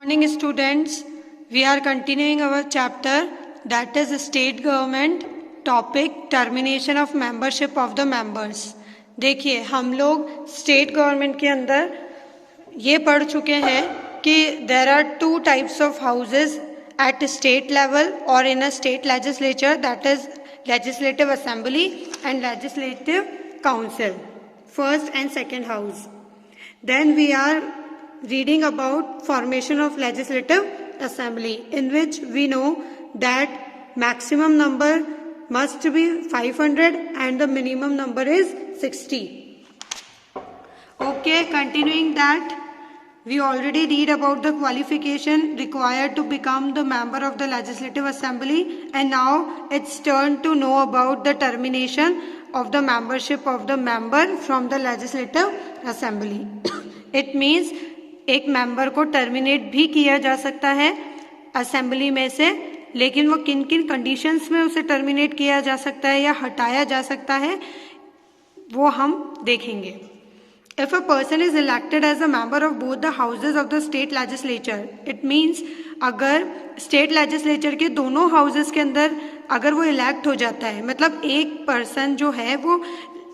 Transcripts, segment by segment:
Morning students, we are continuing our chapter that is state government topic termination of membership of the members। देखिए हम लोग state government के अंदर ये पढ़ चुके हैं कि there are two types of houses at state level or in a state legislature, that is legislative assembly and legislative council, first and second house। Then we are reading about formation of legislative assembly, in which we know that maximum number must be 500 and the minimum number is 60। Okay, continuing that, we already read about the qualification required to become the member of the legislative assembly, and now it's turn to know about the termination of the membership of the member from the legislative assembly। It means एक member को terminate भी किया जा सकता है assembly में से, लेकिन वो किन किन कंडीशंस में उसे टर्मिनेट किया जा सकता है या हटाया जा सकता है वो हम देखेंगे। If a person is elected as a member of both the houses of the state legislature, it means अगर स्टेट लेजिस्लेचर के दोनों हाउसेस के अंदर अगर वो इलेक्ट हो जाता है, मतलब एक पर्सन जो है वो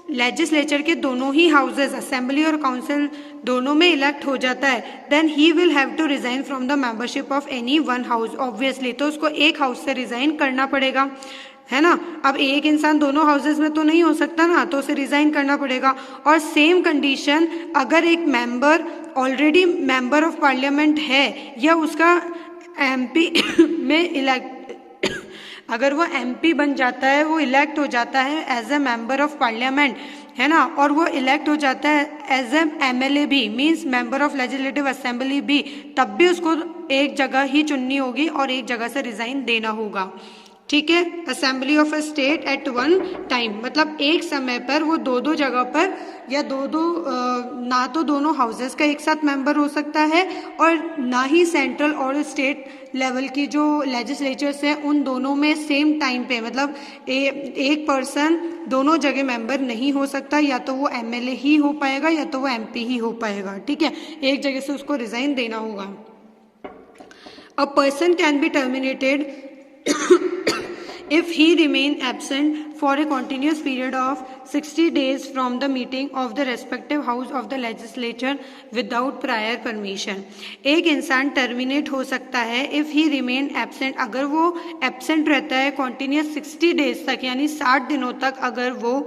लेजिस्लेचर के दोनों ही हाउसेस असेंबली और काउंसिल दोनों में इलेक्ट हो जाता है, then he will have to resign from the membership of any one house. Obviously तो उसको एक हाउस से रिजाइन करना पड़ेगा, है ना। अब एक इंसान दोनों हाउसेस में तो नहीं हो सकता ना, तो उसे रिजाइन करना पड़ेगा। और सेम कंडीशन अगर एक member already member of parliament है या उसका एमपी में इलेक्ट अगर वो एमपी बन जाता है, वो इलेक्ट हो जाता है as a member of parliament, है ना, और वो इलेक्ट हो जाता है एज ए एमएलए भी, means member of legislative assembly भी, तब भी उसको एक जगह ही चुननी होगी और एक जगह से रिजाइन देना होगा। ठीक है, assembly of a state at one time, मतलब एक समय पर वो दो जगह पर या ना तो दोनों हाउसेस का एक साथ मेंबर हो सकता है और ना ही सेंट्रल और स्टेट लेवल की जो लेजिस्लेचर्स हैं उन दोनों में सेम टाइम पे, मतलब एक पर्सन दोनों जगह मेंबर नहीं हो सकता, या तो वो एमएलए ही हो पाएगा या तो वो एमपी ही हो पाएगा। ठीक है, एक जगह से उसको रिजाइन देना होगा। A person can be terminated if he remain absent for a continuous period of 60 days from the meeting of the respective house of the legislature without prior permission। एक इंसान टर्मिनेट हो सकता है if he remain absent, अगर वो absent रहता है continuous 60 days तक, यानी 60 दिनों तक अगर वो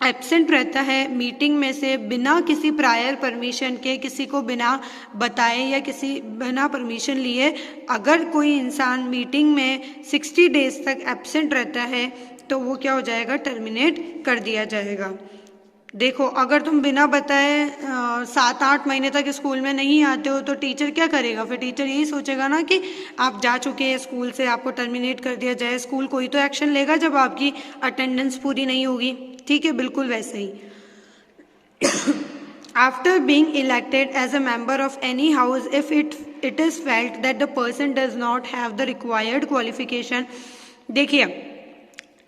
एब्सेंट रहता है मीटिंग में से बिना किसी प्रायर परमिशन के, किसी को बिना बताए या किसी बिना परमिशन लिए अगर कोई इंसान मीटिंग में 60 डेज तक एब्सेंट रहता है तो वो क्या हो जाएगा, टर्मिनेट कर दिया जाएगा। देखो, अगर तुम बिना बताए 7-8 महीने तक स्कूल में नहीं आते हो तो टीचर क्या करेगा? फिर टीचर यही सोचेगा ना कि आप जा चुके हैं स्कूल से, आपको टर्मिनेट कर दिया जाए। स्कूल कोई तो एक्शन लेगा जब आपकी अटेंडेंस पूरी नहीं होगी। ठीक है, बिल्कुल वैसे ही। After being elected as a member of any house, if it is felt that the person does not have the required qualification, देखिए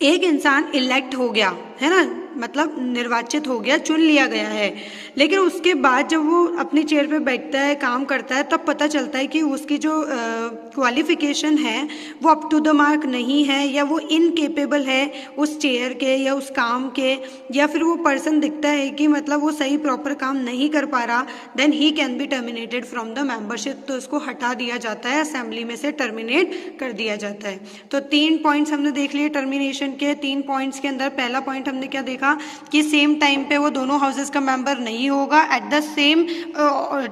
एक इंसान इलेक्ट हो गया है ना, मतलब निर्वाचित हो गया, चुन लिया गया है, लेकिन उसके बाद जब वो अपनी चेयर पे बैठता है, काम करता है, तब पता चलता है कि उसकी जो क्वालिफिकेशन है वो अप टू द मार्क नहीं है, या वो इनकेपेबल है उस चेयर के या उस काम के, या फिर वो पर्सन दिखता है कि मतलब वो सही प्रॉपर काम नहीं कर पा रहा, then he can be terminated from the membership. तो उसको हटा दिया जाता है, असेंबली में से टर्मिनेट कर दिया जाता है। तो 3 पॉइंट्स हमने देख लिए टर्मिनेशन के। 3 पॉइंट्स के अंदर पहला पॉइंट हमने क्या देखा कि सेम टाइम पे वो दोनों हाउसेस का मेंबर नहीं होगा एट द सेम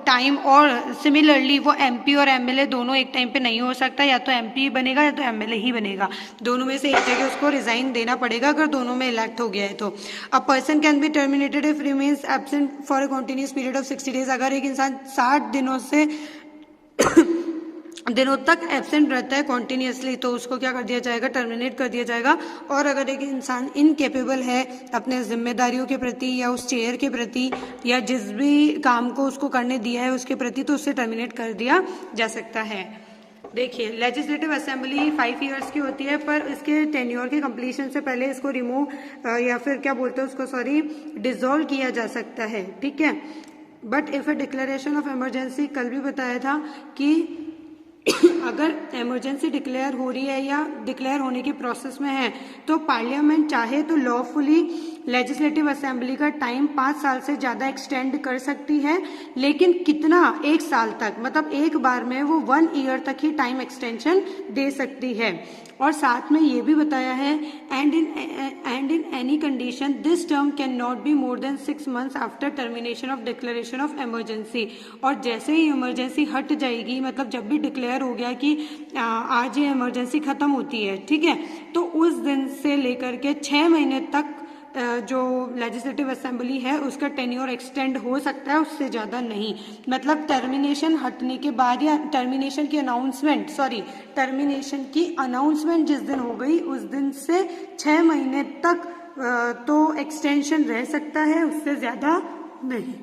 टाइम, और सिमिलरली वो एमपी और एमएलए दोनों एक टाइम पे नहीं हो सकता, या तो एमपी बनेगा या तो एमएलए ही बनेगा, दोनों में से एक जगह उसको रिजाइन देना पड़ेगा अगर दोनों में इलेक्ट हो गया है तो। A person can be terminated if remains absent for a continuous period of 60 days, अगर एक इंसान 60 दिनों तक एब्सेंट रहता है कॉन्टिन्यूसली तो उसको क्या कर दिया जाएगा, टर्मिनेट कर दिया जाएगा। और अगर एक इंसान इनकेपेबल है अपने जिम्मेदारियों के प्रति या उस चेयर के प्रति या जिस भी काम को उसको करने दिया है उसके प्रति, तो उससे टर्मिनेट कर दिया जा सकता है। देखिए, लेजिस्लेटिव असेंबली 5 ईयर्स की होती है, पर इसके टेन्योर के कंप्लीशन से पहले इसको रिमूव या फिर क्या बोलते हैं उसको, डिसॉल्व किया जा सकता है। ठीक है, but if A declaration of emergency, कल भी बताया था कि अगर इमरजेंसी डिक्लेयर हो रही है या डिक्लेयर होने की प्रोसेस में है तो पार्लियामेंट चाहे तो लॉफुली लेजिस्लेटिव असेंबली का टाइम 5 साल से ज़्यादा एक्सटेंड कर सकती है, लेकिन कितना, 1 साल तक, मतलब एक बार में वो 1 ईयर तक ही टाइम एक्सटेंशन दे सकती है। और साथ में ये भी बताया है and in any condition this term can not B more then 6 months after termination of declaration of emergency. और जैसे ही इमरजेंसी हट जाएगी, मतलब जब भी डिक्लेयर हो गया कि आज ये इमरजेंसी खत्म होती है, ठीक है, तो उस दिन से लेकर के 6 महीने तक जो लेजिस्लेटिव असेंबली है उसका टेन्योर एक्सटेंड हो सकता है, उससे ज़्यादा नहीं। मतलब टर्मिनेशन हटने के बाद या टर्मिनेशन की अनाउंसमेंट जिस दिन हो गई उस दिन से 6 महीने तक तो एक्सटेंशन रह सकता है, उससे ज़्यादा नहीं।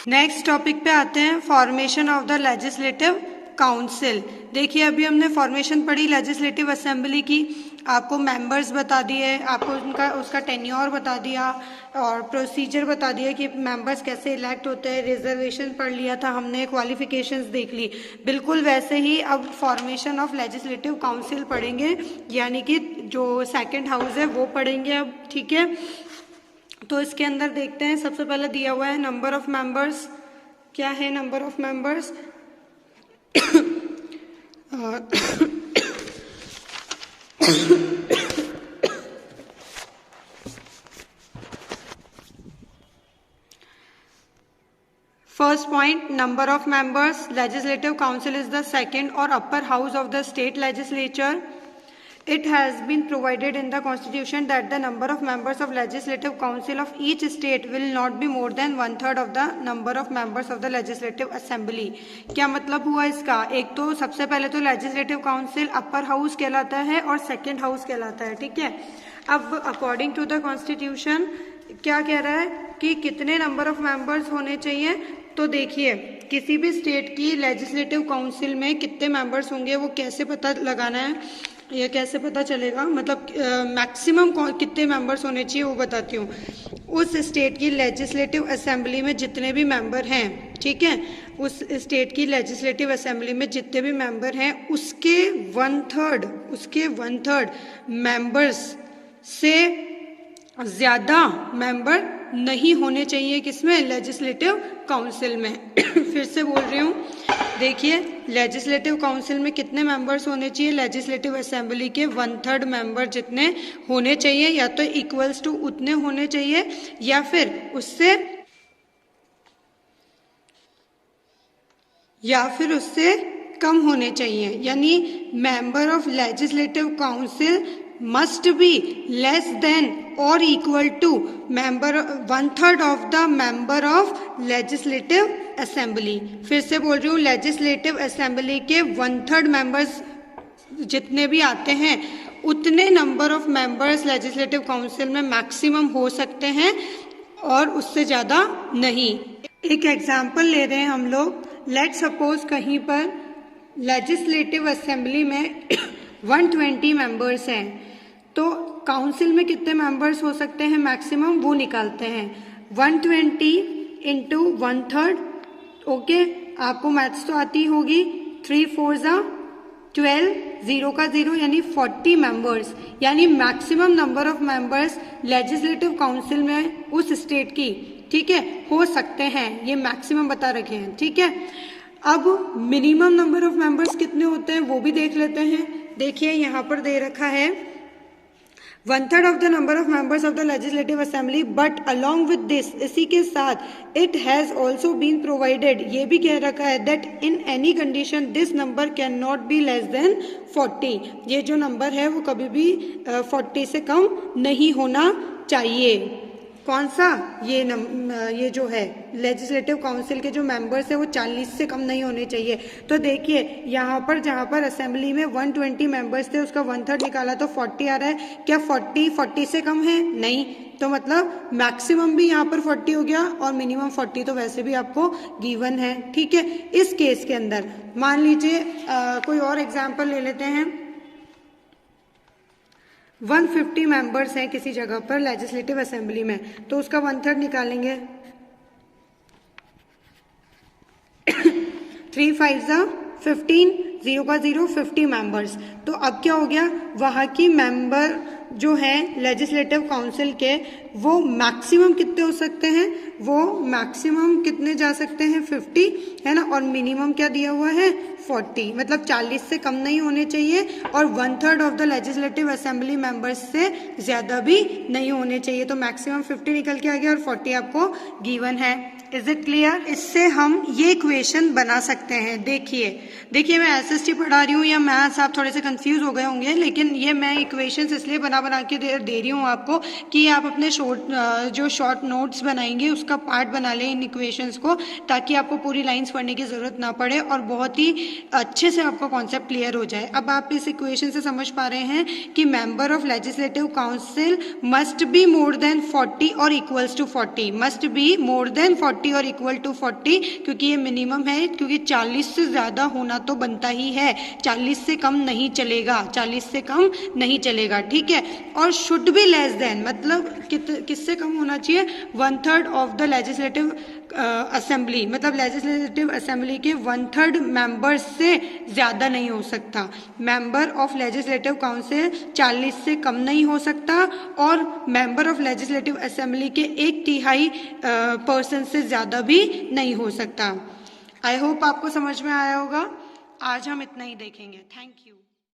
नेक्स्ट टॉपिक पे आते हैं, formation of the legislative council. देखिए अभी हमने फॉर्मेशन पढ़ी लेजिस्लेटिव असेंबली की, आपको मेंबर्स बता दिए, आपको उसका टेन्योर बता दिया और प्रोसीजर बता दिया कि मेंबर्स कैसे इलेक्ट होते हैं, रिजर्वेशन पढ़ लिया था हमने, क्वालिफिकेशंस देख ली। बिल्कुल वैसे ही अब फॉर्मेशन ऑफ लेजिस्लेटिव काउंसिल पढ़ेंगे, यानी कि जो सेकंड हाउस है वो पढ़ेंगे अब, ठीक है। तो इसके अंदर देखते हैं, सबसे पहले दिया हुआ है नंबर ऑफ मेंबर्स। क्या है number of members? First point, number of members. Legislative Council is the second or upper house of the state legislature. It has been provided in the Constitution that the number of members of Legislative Council of each state will not be more than 1/3 of the number of members of the Legislative Assembly. क्या मतलब हुआ इसका? एक तो सबसे पहले तो Legislative Council upper house कहलाता है और सेकेंड हाउस कहलाता है, ठीक है। अब अकॉर्डिंग टू द कॉन्स्टिट्यूशन क्या कह रहा है कि कितने नंबर ऑफ मेंबर्स होने चाहिए? तो देखिए किसी भी स्टेट की लेजिस्लेटिव काउंसिल में कितने मेंबर्स होंगे वो कैसे पता लगाना है, ये कैसे पता चलेगा, मतलब मैक्सिमम कितने मेंबर्स होने चाहिए वो बताती हूँ। उस स्टेट की लेजिस्लेटिव असेंबली में जितने भी मेंबर हैं, ठीक है, उस स्टेट की लेजिस्लेटिव असेंबली में जितने भी मेंबर हैं उसके 1/3 मेंबर्स से ज़्यादा मेंबर नहीं होने चाहिए, किसमें? लेजिस्लेटिव काउंसिल में। फिर से बोल रही हूँ, देखिए लेजिस्लेटिव काउंसिल में कितने मेंबर्स होने चाहिए? लेजिस्लेटिव असेंबली के 1/3 मेंबर जितने होने चाहिए, या तो इक्वल्स टू उतने होने चाहिए या फिर उससे कम होने चाहिए। यानी member of legislative council must be less than or equal to 1/3 of the member of legislative assembly। फिर से बोल रही हूँ, लेजिस्लेटिव असेंबली के 1/3 मेंबर्स जितने भी आते हैं उतने number of members legislative council में मैक्सिमम हो सकते हैं और उससे ज़्यादा नहीं। एक एग्जाम्पल ले रहे हैं हम लोग, लेट सपोज कहीं पर लेजिस्लेटिव असेंबली में 120 मेंबर्स हैं, तो काउंसिल में कितने मेंबर्स हो सकते हैं मैक्सिमम, वो निकालते हैं। 120 इंटू 1/3, ओके, आपको मैथ्स तो आती होगी, 3 4 12, 0 का 0 यानी 40 मेंबर्स, यानी maximum number of members legislative council में उस स्टेट की, ठीक है, हो सकते हैं, ये मैक्सिमम बता रखे हैं, ठीक है। अब मिनिमम नंबर ऑफ मेंबर्स कितने होते हैं वो भी देख लेते हैं। देखिए यहाँ पर दे रखा है 1/3 of the number of members of the legislative assembly, but along with this, इसी के साथ it has also been provided, ये भी कह रखा है that in any condition this number can not be less than 40। ये जो नंबर है वो कभी भी 40 से कम नहीं होना चाहिए। कौन सा? ये जो है लेजिस्लेटिव काउंसिल के जो मेंबर्स हैं वो 40 से कम नहीं होने चाहिए। तो देखिए यहाँ पर जहाँ पर असेंबली में 120 मेंबर्स थे उसका 1/3 निकाला तो 40 आ रहा है। क्या 40 से कम है? नहीं। तो मतलब मैक्सिमम भी यहाँ पर 40 हो गया और मिनिमम 40 तो वैसे भी आपको गिवन है, ठीक है। इस केस के अंदर मान लीजिए कोई और एग्जाम्पल ले लेते हैं, 150 मेंबर्स हैं किसी जगह पर लेजिस्लेटिव असेंबली में, तो उसका 1/3 निकालेंगे, 3 5 15, 0 का 0, 50 मेंबर्स। तो अब क्या हो गया, वहाँ की मेंबर जो है लेजिस्लेटिव काउंसिल के, वो मैक्सिमम कितने हो सकते हैं, वो मैक्सिमम कितने जा सकते हैं 50, है ना, और मिनिमम क्या दिया हुआ है 40, मतलब 40 से कम नहीं होने चाहिए, और 1/3 of the legislative assembly members से ज़्यादा भी नहीं होने चाहिए। तो मैक्सिमम 50 निकल के आ गया और 40 आपको गिवन है। Is it clear? इससे हम ये इक्वेशन बना सकते हैं। देखिए मैं SST पढ़ा रही हूँ या मैथ्स, आप थोड़े से कंफ्यूज हो गए होंगे, लेकिन ये मैं इक्वेशंस इसलिए बना के दे रही हूँ आपको कि आप अपने शॉर्ट नोट्स बनाएंगे उसका पार्ट बना लें इन इक्वेशंस को, ताकि आपको पूरी लाइंस पढ़ने की ज़रूरत ना पड़े और बहुत ही अच्छे से आपका कॉन्सेप्ट क्लियर हो जाए। अब आप इस इक्वेशन से समझ पा रहे हैं कि member of legislative council must be more than 40 और equals to 40, must be more than 40 और इक्वल टू 40, क्योंकि ये मिनिमम है, क्योंकि 40 से ज़्यादा होना तो बनता ही है, 40 से कम नहीं चलेगा, 40 से कम नहीं चलेगा, ठीक है। और शुड बी लेस देन, मतलब किससे कम होना चाहिए, 1/3 ऑफ द लेजिस्लेटिव असेंबली, मतलब लेजिस्लेटिव असेंबली के 1/3 मेंबर्स से ज़्यादा नहीं हो सकता। मेंबर ऑफ लेजिस्लेटिव काउंसिल 40 से कम नहीं हो सकता, और मेंबर ऑफ लेजिस्लेटिव असेंबली के 1/3 पर्सन से ज़्यादा भी नहीं हो सकता। आई होप आपको समझ में आया होगा। आज हम इतना ही देखेंगे। Thank you.